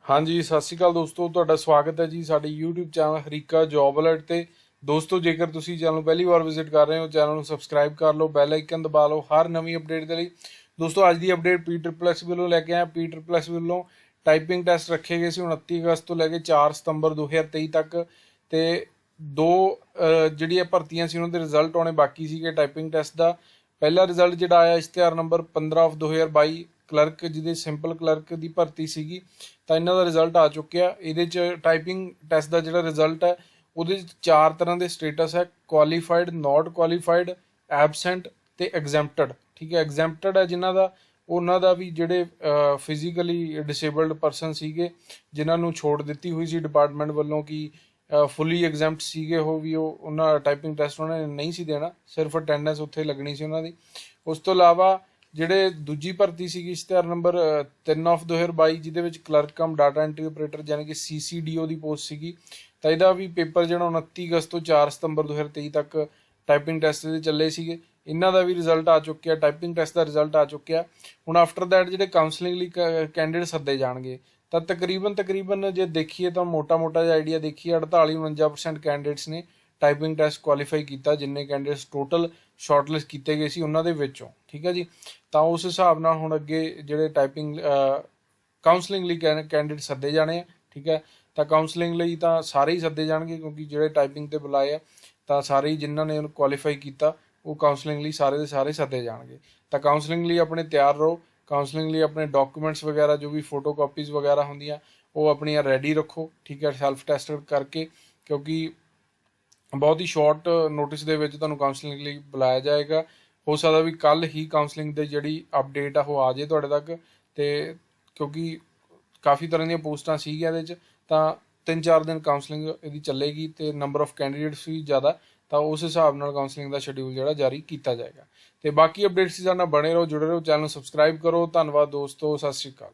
हाँ जी, सत श्री अकाल दोस्तों, ਤੁਹਾਡਾ ਸਵਾਗਤ ਹੈ ਜੀ ਸਾਡੇ YouTube channel Harike job alert ਤੇ। ਦੋਸਤੋ, ਜੇਕਰ ਤੁਸੀਂ ਚੈਨਲ ਨੂੰ ਪਹਿਲੀ ਵਾਰ ਵਿਜ਼ਿਟ ਕਰ ਰਹੇ ਹੋ, ਚੈਨਲ ਨੂੰ ਸਬਸਕ੍ਰਾਈਬ ਕਰ ਲਓ, ਬੈਲ ਆਈਕਨ ਦਬਾ ਲਓ ਹਰ ਨਵੀਂ ਅਪਡੇਟ ਦੇ ਲਈ। ਦੋਸਤੋ, ਅੱਜ ਦੀ ਅਪਡੇਟ PSSSB ਵੱਲੋਂ ਲੈ ਕੇ ਆਏ। PSSSB ਵੱਲੋਂ ਟਾਈਪਿੰਗ ਟੈਸਟ ਰੱਖੇ ਗਏ ਸੀ 29 ਅਗਸਤ ਤੋਂ ਲੈ ਕੇ 4 ਸਤੰਬਰ 2023 ਤੱਕ, ਤੇ ਦੋ ਜਿਹੜੀਆਂ ਭਰਤੀਆਂ ਸੀ ਉਹਨਾਂ ਦੇ ਰਿਜ਼ਲਟ ਆਉਣੇ ਬਾਕੀ ਸੀਗੇ। ਟਾਈਪਿੰਗ ਟੈਸਟ ਦਾ ਪਹਿਲਾ ਰਿਜ਼ਲਟ ਜਿਹੜਾ ਆਇਆ ਇਸ਼ਤਿਹਾਰ ਨੰਬਰ 15/2022 ਕਲਰਕ, ਜਿਹਦੇ ਸਿੰਪਲ ਕਲਰਕ ਦੀ ਭਰਤੀ ਸੀਗੀ, ਤਾਂ ਇਹਨਾਂ ਦਾ ਰਿਜ਼ਲਟ ਆ ਚੁੱਕਿਆ। ਇਹਦੇ 'ਚ ਟਾਈਪਿੰਗ ਟੈਸਟ ਦਾ ਜਿਹੜਾ ਰਿਜ਼ਲਟ ਹੈ ਉਹਦੇ 'ਚ 4 ਤਰ੍ਹਾਂ ਦੇ ਸਟੇਟਸ ਹੈ: ਕੁਆਲੀਫਾਈਡ, ਨਾਟ ਕੁਆਲੀਫਾਈਡ, ਐਬਸੈਂਟ ਤੇ ਐਗਜ਼ੈਂਪਟਡ। ਠੀਕ ਹੈ, ਐਗਜ਼ੈਂਪਟਡ ਹੈ ਜਿਨ੍ਹਾਂ ਦਾ, ਉਹਨਾਂ ਦਾ ਵੀ ਜਿਹੜੇ ਫਿਜ਼ੀਕਲੀ ਡਿਸੇਬਲਡ ਪਰਸਨ ਸੀਗੇ, ਜਿਨ੍ਹਾਂ ਨੂੰ ਛੋਟ ਦਿੱਤੀ ਹੋਈ ਸੀ ਡਿਪਾਰਟਮੈਂਟ ਵੱਲੋਂ ਕਿ ਫੁੱਲੀ ਐਗਜ਼ੈਂਪਟ ਸੀਗੇ, ਉਹ ਵੀ ਉਹਨਾਂ ਟਾਈਪਿੰਗ ਟੈਸਟ ਉਹਨਾਂ ਨੇ ਨਹੀਂ ਸੀ ਦੇਣਾ, ਸਿਰਫ ਅਟੈਂਡੈਂਸ ਉੱਥੇ ਲੱਗਣੀ ਸੀ ਉਹਨਾਂ ਦੀ। ਉਸ ਤੋਂ ਇਲਾਵਾ ਜਿਹੜੇ ਦੂਜੀ ਭਰਤੀ ਸੀਗੀ ਇਸ਼ਤਿਹਾਰ ਨੰਬਰ 3/2022, ਜਿਹਦੇ ਵਿੱਚ ਕਲਰਕ ਕਮ ਡਾਟਾ ਐਂਟਰੀ ਆਪਰੇਟਰ ਯਾਨੀ ਕਿ CCDO ਦੀ ਪੋਸਟ ਸੀਗੀ, ਤਾਂ ਇਹਦਾ ਵੀ ਪੇਪਰ ਜਿਹੜਾ 29 ਅਗਸਤ ਤੋਂ 4 ਸਤੰਬਰ 2023 ਤੱਕ ਟਾਈਪਿੰਗ ਟੈਸਟ ਦੇ ਚੱਲੇ ਸੀਗੇ। ਇਹਨਾਂ ਦਾ ਵੀ ਰਿਜ਼ਲਟ ਆ ਚੁੱਕਿਆ, ਟਾਈਪਿੰਗ ਟੈਸਟ ਦਾ ਰਿਜ਼ਲਟ ਆ ਚੁੱਕਿਆ। ਹੁਣ ਆਫਟਰ ਦੈਟ ਜਿਹੜੇ ਕਾਉਂਸਲਿੰਗ ਲਈ ਕੈਂਡੀਡੇਟ ਸੱਦੇ ਜਾਣਗੇ, ਤਾਂ ਤਕਰੀਬਨ ਜੇ ਦੇਖੀਏ ਤਾਂ ਮੋਟਾ ਜਿਹਾ ਆਈਡੀਆ ਦੇਖੀਏ, 48-49% ਕੈਂਡੀਡੇਟਸ ਨੇ ਟਾਈਪਿੰਗ ਟੈਸਟ ਕੁਆਲੀਫਾਈ ਕੀਤਾ, ਜਿੰਨੇ ਕੈਂਡੀਡੇਟਸ ਟੋਟਲ ਸ਼ਾਰਟਲਿਸਟ ਕੀਤੇ ਗਏ ਸੀ ਉਹਨਾਂ ਦੇ ਵਿੱਚੋਂ। ਠੀਕ ਹੈ ਜੀ, ਤਾਂ ਉਸ ਹਿਸਾਬ ਨਾਲ ਹੁਣ ਅੱਗੇ ਜਿਹੜੇ ਟਾਈਪਿੰਗ ਕਾਉਂਸਲਿੰਗ ਲਈ ਕੈਂਡੀਡੇਟ ਸੱਦੇ ਜਾਣੇ ਆ। ਠੀਕ ਹੈ, ਤਾਂ ਕਾਉਂਸਲਿੰਗ ਲਈ ਤਾਂ ਸਾਰੇ ਹੀ ਸੱਦੇ ਜਾਣਗੇ, ਕਿਉਂਕਿ ਜਿਹੜੇ ਟਾਈਪਿੰਗ ਤੇ ਬੁਲਾਏ ਆ ਤਾਂ ਸਾਰੇ ਹੀ ਜਿਨ੍ਹਾਂ ਨੇ ਉਹਨੂੰ ਕੁਆਲੀਫਾਈ ਕੀਤਾ ਉਹ ਕਾਉਂਸਲਿੰਗ ਲਈ ਸਾਰੇ ਦੇ ਸਾਰੇ ਸੱਦੇ ਜਾਣਗੇ। ਤਾਂ ਕਾਉਂਸਲਿੰਗ ਲਈ ਆਪਣੇ ਤਿਆਰ ਰਹੋ। ਕਾਉਂਸਲਿੰਗ ਲਈ ਆਪਣੇ ਡਾਕੂਮੈਂਟਸ ਵਗੈਰਾ, ਜੋ ਵੀ ਫੋਟੋ ਕਾਪੀਜ਼ ਵਗੈਰਾ ਹੁੰਦੀਆਂ, ਉਹ ਆਪਣੀਆਂ ਰੈਡੀ ਰੱਖੋ। ਠੀਕ ਹੈ, ਸੈਲਫ ਟੈਸਟਡ ਕਰਕੇ, ਕਿਉਂਕਿ ਬਹੁਤ ਹੀ ਸ਼ਾਰਟ ਨੋਟਿਸ ਦੇ ਵਿੱਚ ਤੁਹਾਨੂੰ ਕਾਉਂਸਲਿੰਗ ਲਈ ਬੁਲਾਇਆ ਜਾਏਗਾ। ਹੋ ਸਕਦਾ ਵੀ ਕੱਲ੍ਹ ਹੀ ਕਾਉਂਸਲਿੰਗ ਦੀ ਜਿਹੜੀ ਅਪਡੇਟ ਆ ਉਹ ਆ ਜਾਏ ਤੁਹਾਡੇ ਤੱਕ, ਤੇ ਕਿਉਂਕਿ ਕਾਫੀ ਤਰ੍ਹਾਂ ਦੀਆਂ ਪੋਸਟਾਂ ਸੀਗੀਆਂ ਇਹਦੇ 'ਚ, ਤਾਂ 3-4 ਦਿਨ ਕਾਉਂਸਲਿੰਗ ਇਹਦੀ ਚੱਲੇਗੀ ਤੇ ਨੰਬਰ ਆਫ ਕੈਂਡੀਡੇਟਸ ਵੀ ਜ਼ਿਆਦਾ, ਤਾਂ ਉਸ ਹਿਸਾਬ ਨਾਲ ਕਾਉਂਸਲਿੰਗ ਦਾ ਸ਼ਡਿਊਲ ਜਿਹੜਾ ਜਾਰੀ ਕੀਤਾ ਜਾਏਗਾ। ਤੇ ਬਾਕੀ ਅਪਡੇਟਸ ਸਾਡੇ ਨਾਲ ਬਣੇ ਰਹੋ, ਜੁੜੇ ਰਹੋ, ਚੈਨਲ ਨੂੰ ਸਬਸਕ੍ਰਾਈਬ ਕਰੋ। ਧੰਨਵਾਦ ਦੋਸਤੋ, ਸਤਿ ਸ਼੍ਰੀ ਅਕਾਲ।